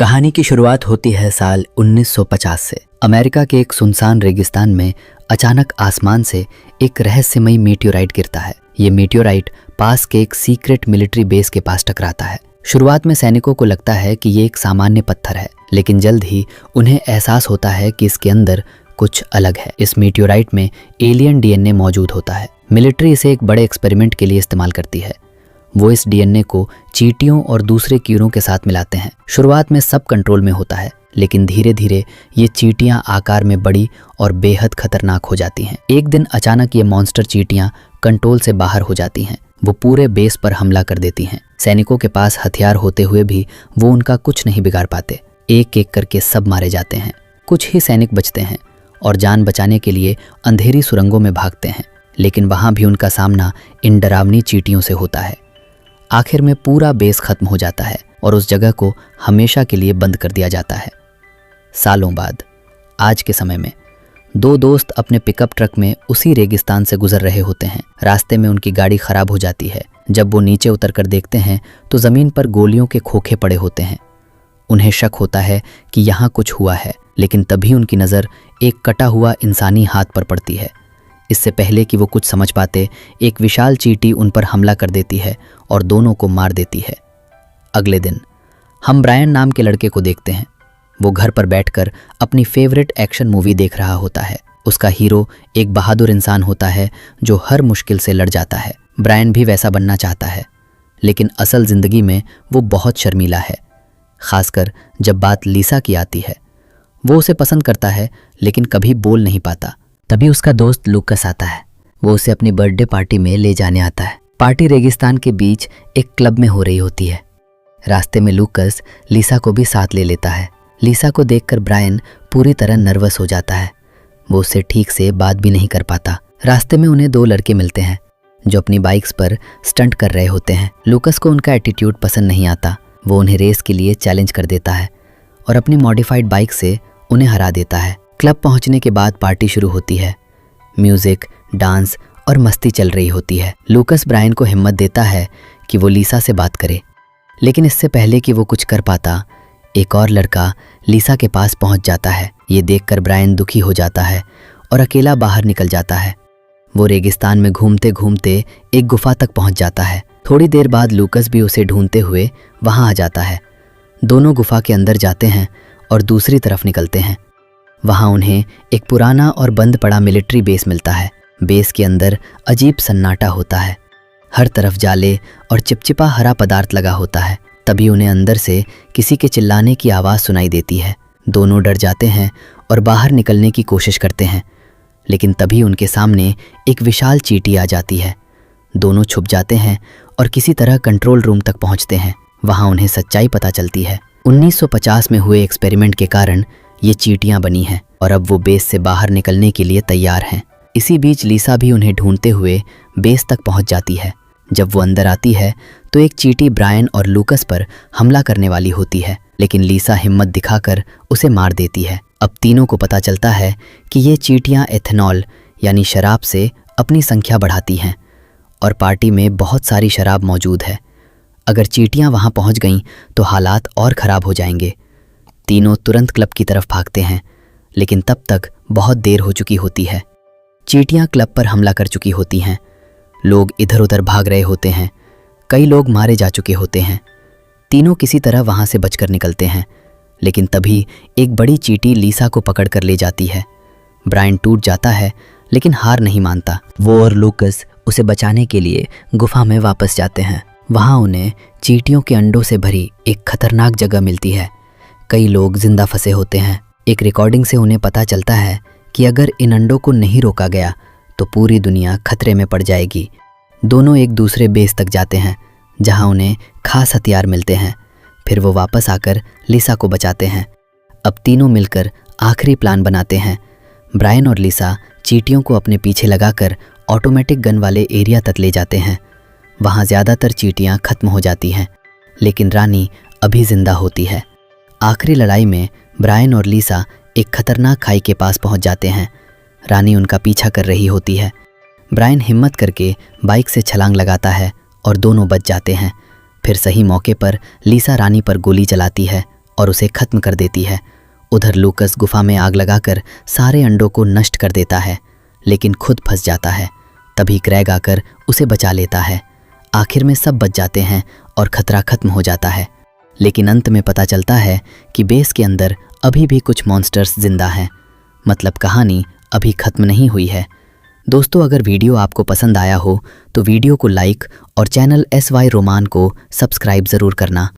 कहानी की शुरुआत होती है साल 1950 से। अमेरिका के एक सुनसान रेगिस्तान में अचानक आसमान से एक रहस्यमयी मीटियोराइट गिरता है। ये मीटियोराइट पास के एक सीक्रेट मिलिट्री बेस के पास टकराता है। शुरुआत में सैनिकों को लगता है कि ये एक सामान्य पत्थर है, लेकिन जल्द ही उन्हें एहसास होता है कि इसके अंदर कुछ अलग है। इस मीटियोराइट में एलियन डीएनए मौजूद होता है। मिलिट्री इसे एक बड़े एक्सपेरिमेंट के लिए इस्तेमाल करती है। वो इस डीएनए को चींटियों और दूसरे कीड़ों के साथ मिलाते हैं। शुरुआत में सब कंट्रोल में होता है, लेकिन धीरे धीरे ये चींटियां आकार में बड़ी और बेहद खतरनाक हो जाती हैं। एक दिन अचानक ये मॉन्स्टर चींटियां कंट्रोल से बाहर हो जाती हैं। वो पूरे बेस पर हमला कर देती हैं। सैनिकों के पास हथियार होते हुए भी वो उनका कुछ नहीं बिगाड़ पाते। एक एक करके सब मारे जाते हैं। कुछ ही सैनिक बचते हैं और जान बचाने के लिए अंधेरी सुरंगों में भागते हैं, लेकिन वहां भी उनका सामना इन डरावनी चींटियों से होता है। आखिर में पूरा बेस खत्म हो जाता है और उस जगह को हमेशा के लिए बंद कर दिया जाता है। सालों बाद आज के समय में दो दोस्त अपने पिकअप ट्रक में उसी रेगिस्तान से गुजर रहे होते हैं। रास्ते में उनकी गाड़ी खराब हो जाती है। जब वो नीचे उतरकर देखते हैं तो जमीन पर गोलियों के खोखे पड़े होते हैं। उन्हें शक होता है कि यहाँ कुछ हुआ है, लेकिन तभी उनकी नज़र एक कटा हुआ इंसानी हाथ पर पड़ती है। इससे पहले कि वो कुछ समझ पाते, एक विशाल चींटी उन पर हमला कर देती है और दोनों को मार देती है। अगले दिन हम ब्रायन नाम के लड़के को देखते हैं। वो घर पर बैठकर अपनी फेवरेट एक्शन मूवी देख रहा होता है। उसका हीरो एक बहादुर इंसान होता है जो हर मुश्किल से लड़ जाता है। ब्रायन भी वैसा बनना चाहता है, लेकिन असल जिंदगी में वो बहुत शर्मीला है, खासकर जब बात लीसा की आती है। वो उसे पसंद करता है, लेकिन कभी बोल नहीं पाता। तभी उसका दोस्त लूकस आता है। वो उसे अपनी बर्थडे पार्टी में ले जाने आता है। पार्टी रेगिस्तान के बीच एक क्लब में हो रही होती है। रास्ते में लूकस लीसा को भी साथ ले लेता है। लीसा को देखकर ब्रायन पूरी तरह नर्वस हो जाता है। वो उससे ठीक से बात भी नहीं कर पाता। रास्ते में उन्हें दो लड़के मिलते हैं जो अपनी बाइक्स पर स्टंट कर रहे होते हैं। लूकस को उनका एटीट्यूड पसंद नहीं आता। वो उन्हें रेस के लिए चैलेंज कर देता है और अपनी मॉडिफाइड बाइक से उन्हें हरा देता है। क्लब पहुंचने के बाद पार्टी शुरू होती है। म्यूजिक, डांस और मस्ती चल रही होती है। लूकस ब्रायन को हिम्मत देता है कि वो लीसा से बात करे, लेकिन इससे पहले कि वो कुछ कर पाता, एक और लड़का लीसा के पास पहुंच जाता है। ये देखकर ब्रायन दुखी हो जाता है और अकेला बाहर निकल जाता है। वो रेगिस्तान में घूमते घूमते एक गुफा तक पहुंच जाता है। थोड़ी देर बाद लूकस भी उसे ढूंढते हुए वहां आ जाता है। दोनों गुफा के अंदर जाते हैं और दूसरी तरफ निकलते हैं। वहां उन्हें एक पुराना और बंद पड़ा मिलिट्री बेस मिलता है। बेस के अंदर अजीब सन्नाटा होता है। हर तरफ जाले और चिपचिपा हरा पदार्थ लगा होता है। तभी उन्हें अंदर से किसी के चिल्लाने की आवाज़ सुनाई देती है। दोनों डर जाते हैं और बाहर निकलने की कोशिश करते हैं, लेकिन तभी उनके सामने एक विशाल चींटी आ जाती है। दोनों छुप जाते हैं और किसी तरह कंट्रोल रूम तक पहुंचते हैं। वहां उन्हें सच्चाई पता चलती है। 1950 में हुए एक्सपेरिमेंट के कारण ये चींटियां बनी हैं और अब वो बेस से बाहर निकलने के लिए तैयार हैं। इसी बीच लीसा भी उन्हें ढूंढते हुए बेस तक पहुंच जाती है। जब वो अंदर आती है तो एक चींटी ब्रायन और लूकस पर हमला करने वाली होती है, लेकिन लीसा हिम्मत दिखाकर उसे मार देती है। अब तीनों को पता चलता है कि ये चींटियां एथेनॉल यानी शराब से अपनी संख्या बढ़ाती हैं और पार्टी में बहुत सारी शराब मौजूद है। अगर चींटियां वहां पहुंच गईं तो हालात और ख़राब हो जाएंगे। तीनों तुरंत क्लब की तरफ भागते हैं, लेकिन तब तक बहुत देर हो चुकी होती है। चींटियां क्लब पर हमला कर चुकी होती हैं। लोग इधर उधर भाग रहे होते हैं। कई लोग मारे जा चुके होते हैं। तीनों किसी तरह वहां से बचकर निकलते हैं, लेकिन तभी एक बड़ी चींटी लीसा को पकड़ कर ले जाती है। ब्रायन टूट जाता है, लेकिन हार नहीं मानता। वो और लूकस उसे बचाने के लिए गुफा में वापस जाते हैं। वहां उन्हें चींटियों के अंडों से भरी एक खतरनाक जगह मिलती है। कई लोग जिंदा फंसे होते हैं। एक रिकॉर्डिंग से उन्हें पता चलता है कि अगर इन अंडों को नहीं रोका गया तो पूरी दुनिया खतरे में पड़ जाएगी। दोनों एक दूसरे बेस तक जाते हैं, जहां उन्हें खास हथियार मिलते हैं। फिर वो वापस आकर लीसा को बचाते हैं। अब तीनों मिलकर आखिरी प्लान बनाते हैं। ब्रायन और लीसा चींटियों को अपने पीछे लगाकर ऑटोमेटिक गन वाले एरिया तक ले जाते हैं। वहाँ ज़्यादातर चींटियाँ खत्म हो जाती हैं, लेकिन रानी अभी जिंदा होती है। आखिरी लड़ाई में ब्रायन और लीसा एक खतरनाक खाई के पास पहुँच जाते हैं। रानी उनका पीछा कर रही होती है। ब्रायन हिम्मत करके बाइक से छलांग लगाता है और दोनों बच जाते हैं। फिर सही मौके पर लीसा रानी पर गोली चलाती है और उसे खत्म कर देती है। उधर लूकस गुफा में आग लगाकर सारे अंडों को नष्ट कर देता है, लेकिन खुद फंस जाता है। तभी क्रैग आकर उसे बचा लेता है। आखिर में सब बच जाते हैं और खतरा खत्म हो जाता है। लेकिन अंत में पता चलता है कि बेस के अंदर अभी भी कुछ मॉन्स्टर्स जिंदा हैं। मतलब कहानी अभी खत्म नहीं हुई है। दोस्तों, अगर वीडियो आपको पसंद आया हो तो वीडियो को लाइक और चैनल SY रोमान को सब्सक्राइब ज़रूर करना।